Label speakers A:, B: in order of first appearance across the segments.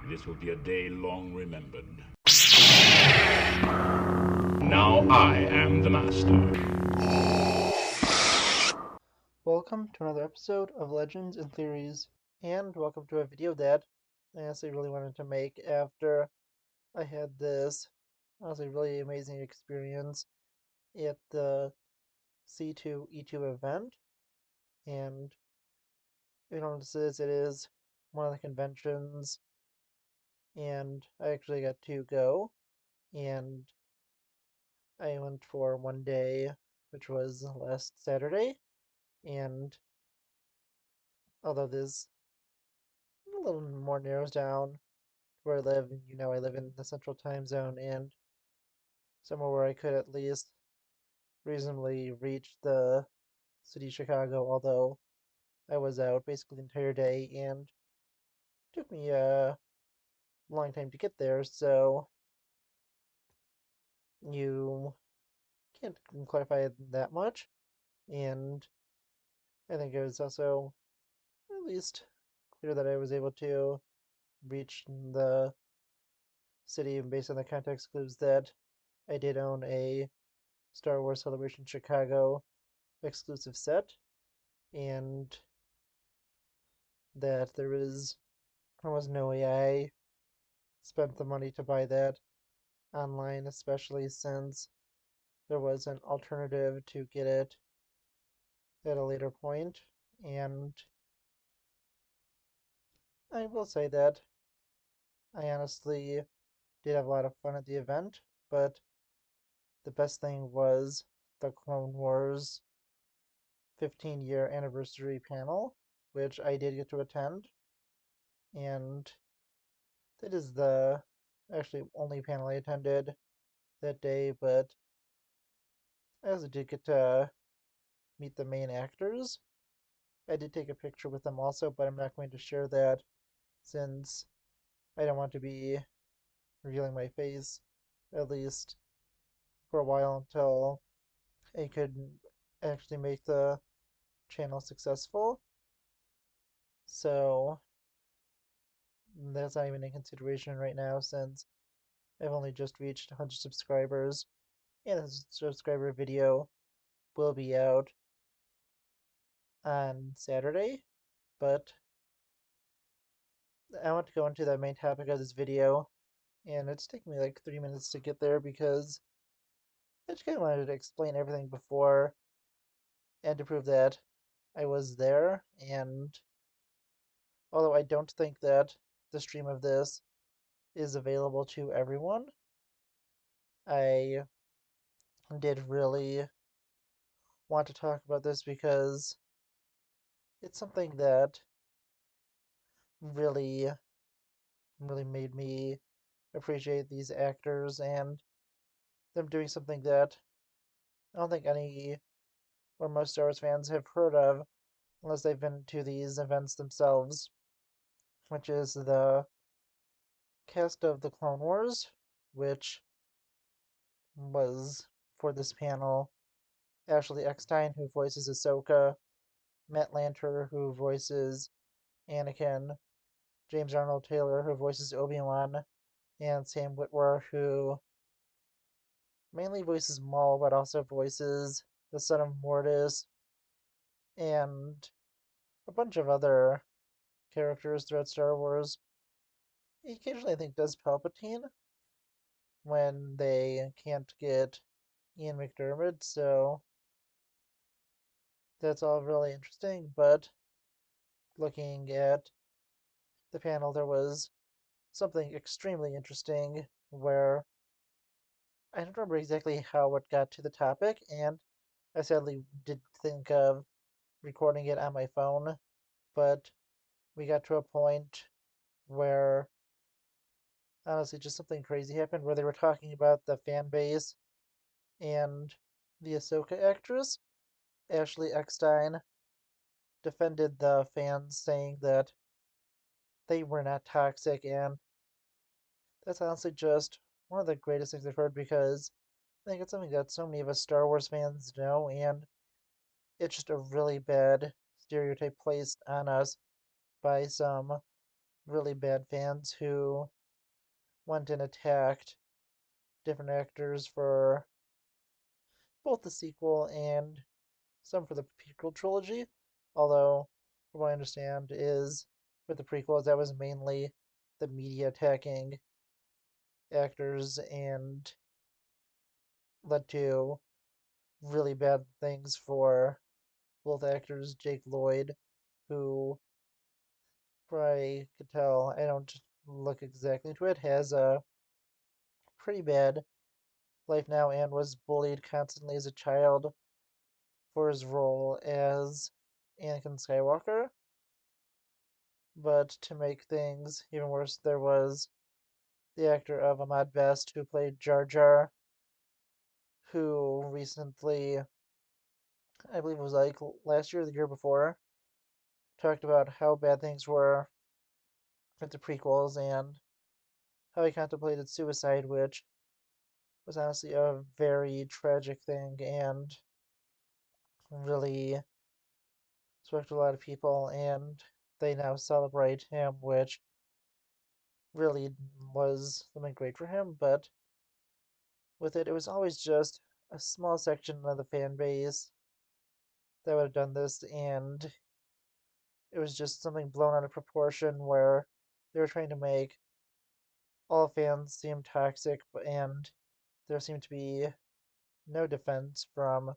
A: This will be a day long remembered. Now I am the master.
B: Welcome to another episode of Legends and Theories, and welcome to a video that I honestly really wanted to make after I had this honestly really amazing experience at the C2E2 event. And it is one of the conventions, and I actually got to go, and I went for one day, which was last Saturday. And although this a little more narrows down where I live, I live in the central time zone and somewhere where I could at least reasonably reach the city of Chicago, although I was out basically the entire day and it took me a long time to get there, so you can't clarify it that much. And I think it was also at least clear that I was able to reach the city based on the context clues that I did own a Star Wars Celebration Chicago exclusive set, and that there was no way I spent the money to buy that online, especially since there was an alternative to get it at a later point. And I will say that I honestly did have a lot of fun at the event, but the best thing was the Clone Wars 15-year anniversary panel, which I did get to attend, and that is the actually only panel I attended that day, but I also did get to meet the main actors. I did take a picture with them also, but I'm not going to share that since I don't want to be revealing my face, at least for a while until I could actually make the channel successful. So that's not even in consideration right now since I've only just reached 100 subscribers, and the subscriber video will be out on Saturday. But I want to go into the main topic of this video, and it's taking me like 3 minutes to get there because I just kind of wanted to explain everything before and to prove that I was there. And although I don't think that the stream of this is available to everyone, I did really want to talk about this because it's something that really, really made me appreciate these actors and them doing something that I don't think any or most Star Wars fans have heard of unless they've been to these events themselves, which is the cast of the Clone Wars, which was for this panel Ashley Eckstein, who voices Ahsoka, Matt Lanter, who voices Anakin, James Arnold Taylor, who voices Obi-Wan, and Sam Witwer, who mainly voices Maul, but also voices the son of Mortis, and a bunch of other characters throughout Star Wars. He occasionally, I think, does Palpatine when they can't get Ian McDermott, so that's all really interesting. But looking at the panel, there was something extremely interesting where I don't remember exactly how it got to the topic, and I sadly did think of recording it on my phone, but we got to a point where honestly just something crazy happened where they were talking about the fan base and the Ahsoka actress, Ashley Eckstein, defended the fans, saying that they were not toxic, and that's honestly just one of the greatest things I've heard because I think it's something that so many of us Star Wars fans know, and it's just a really bad stereotype placed on us by some really bad fans who went and attacked different actors for both the sequel and some for the prequel trilogy. Although, from what I understand, is with the prequels, that was mainly the media attacking actors and led to really bad things for both actors. Jake Lloyd, who, for I could tell, I don't look exactly into it, has a pretty bad life now and was bullied constantly as a child for his role as Anakin Skywalker. But to make things even worse, there was the actor of Ahmad Best who played Jar Jar, who recently, I believe it was like last year or the year before, talked about how bad things were with the prequels and how he contemplated suicide, which was honestly a very tragic thing and really spoke to a lot of people. And they now celebrate him, which really was something great for him. But with it, it was always just a small section of the fan base that would have done this, and it was just something blown out of proportion where they were trying to make all fans seem toxic, and there seemed to be no defense from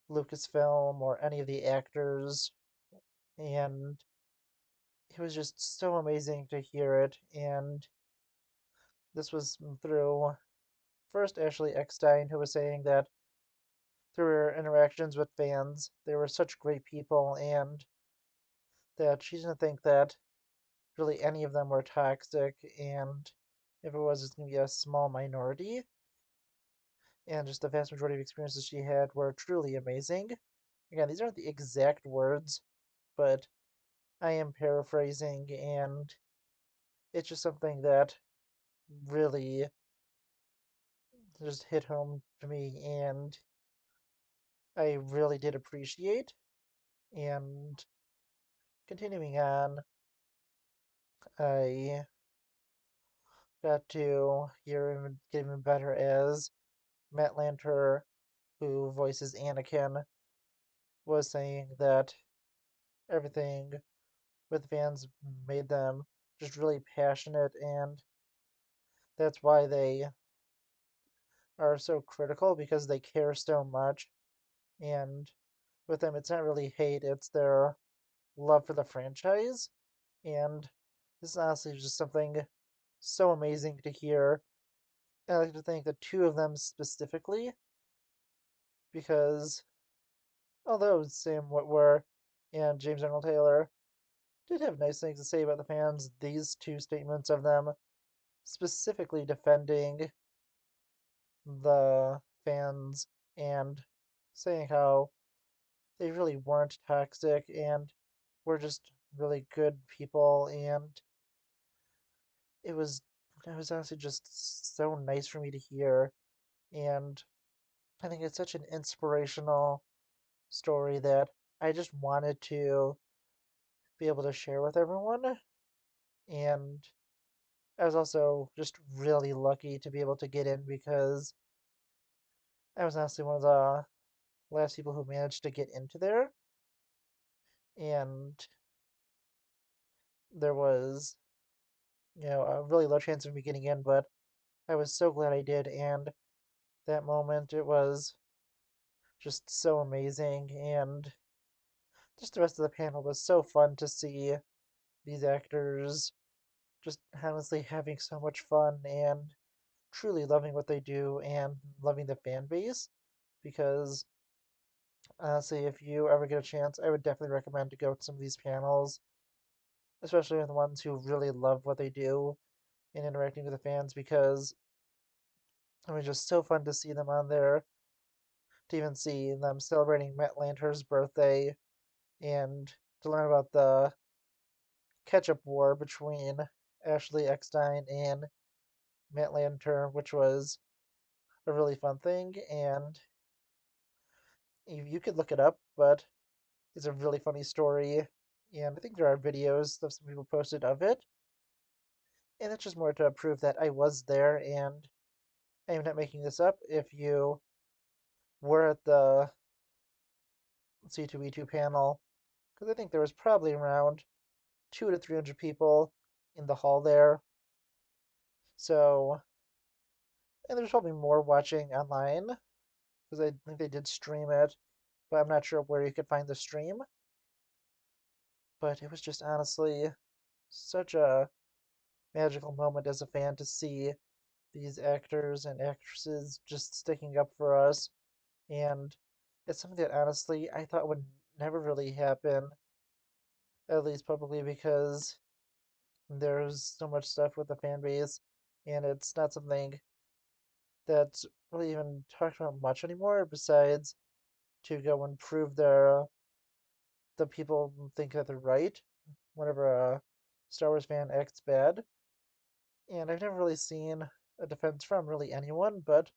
B: Lucasfilm or any of the actors, and it was just so amazing to hear it. And this was through first Ashley Eckstein, who was saying that through her interactions with fans, they were such great people, and that she didn't think that really any of them were toxic, and if it was, it's going to be a small minority. And just the vast majority of experiences she had were truly amazing. Again, these aren't the exact words, but I am paraphrasing, and it's just something that really just hit home to me, and I really did appreciate. And continuing on, I got to hear him get even better as Matt Lanter, who voices Anakin, was saying that everything with fans made them just really passionate, and that's why they are so critical because they care so much. And with them, it's not really hate, it's their love for the franchise. And this is honestly just something so amazing to hear. And I like to thank the two of them specifically because although Sam Witwer and James Arnold Taylor did have nice things to say about the fans, these two statements of them specifically defending the fans and saying how they really weren't toxic and were just really good people, and it was honestly just so nice for me to hear. And I think it's such an inspirational story that I just wanted to be able to share with everyone. And I was also just really lucky to be able to get in because I was honestly one of the last people who managed to get into there. And there was, a really low chance of me getting in, but I was so glad I did. And that moment, it was just so amazing. And just the rest of the panel was so fun to see these actors just honestly having so much fun and truly loving what they do and loving the fan base. Because honestly, if you ever get a chance, I would definitely recommend to go to some of these panels, especially with the ones who really love what they do and interacting with the fans. Because it was just so fun to see them on there, to even see them celebrating Matt Lanter's birthday and to learn about the catch-up war between Ashley Eckstein and Matt Lanter, which was a really fun thing. And you could look it up, but it's a really funny story. and I think there are videos that some people posted of it, and it's just more to prove that I was there, and I am not making this up. If you were at the C2E2 panel, because I think there was probably around 200 to 300 people in the hall there, so, and there's probably more watching online, because I think they did stream it, but I'm not sure where you could find the stream. But it was just honestly such a magical moment as a fan to see these actors and actresses just sticking up for us. And it's something that honestly I thought would never really happen, at least publicly, because there's so much stuff with the fan base, and it's not something that's really even talked about much anymore, besides to go and prove the people think that they're right whenever a Star Wars fan acts bad. And I've never really seen a defense from really anyone, but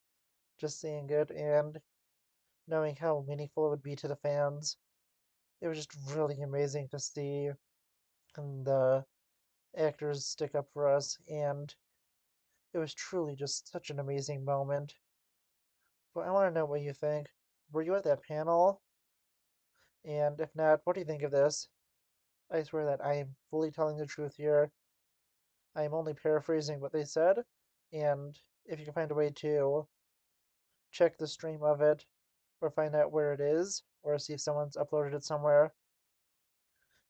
B: just seeing it and knowing how meaningful it would be to the fans, it was just really amazing to see the actors stick up for us, and it was truly just such an amazing moment. But I want to know what you think. Were you at that panel? And if not, what do you think of this? I swear that I am fully telling the truth here. I am only paraphrasing what they said, and if you can find a way to check the stream of it or find out where it is or see if someone's uploaded it somewhere,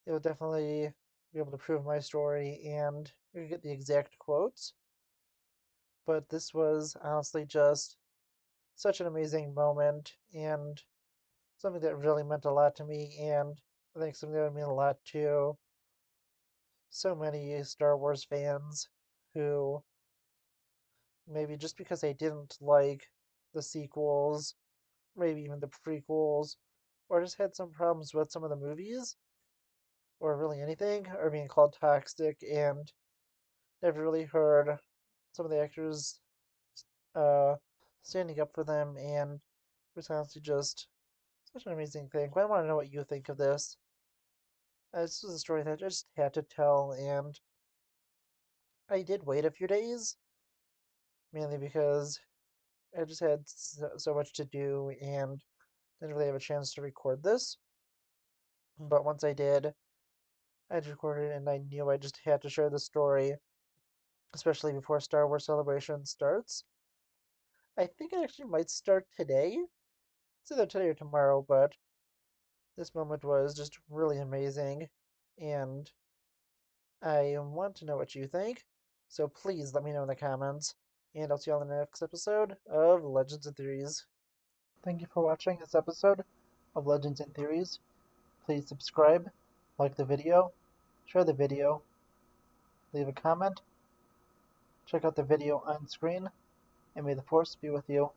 B: it will definitely be able to prove my story and you can get the exact quotes. But this was honestly just such an amazing moment and something that really meant a lot to me, and I think something that would mean a lot to so many Star Wars fans who maybe just because they didn't like the sequels, maybe even the prequels, or just had some problems with some of the movies, or really anything, are being called toxic, and never really heard some of the actors uh, standing up for them, and it was honestly just such an amazing thing. But I want to know what you think of this. This was a story that I just had to tell, and I did wait a few days, mainly because I just had so much to do and didn't really have a chance to record this. But once I did, I had recorded it and I knew I just had to share the story, especially before Star Wars Celebration starts. I think it actually might start today. It's either today or tomorrow, but this moment was just really amazing, and I want to know what you think. So please let me know in the comments, and I'll see you on the next episode of Legends and Theories. Thank you for watching this episode of Legends and Theories. Please subscribe, like the video, share the video, leave a comment, check out the video on screen, and may the Force be with you.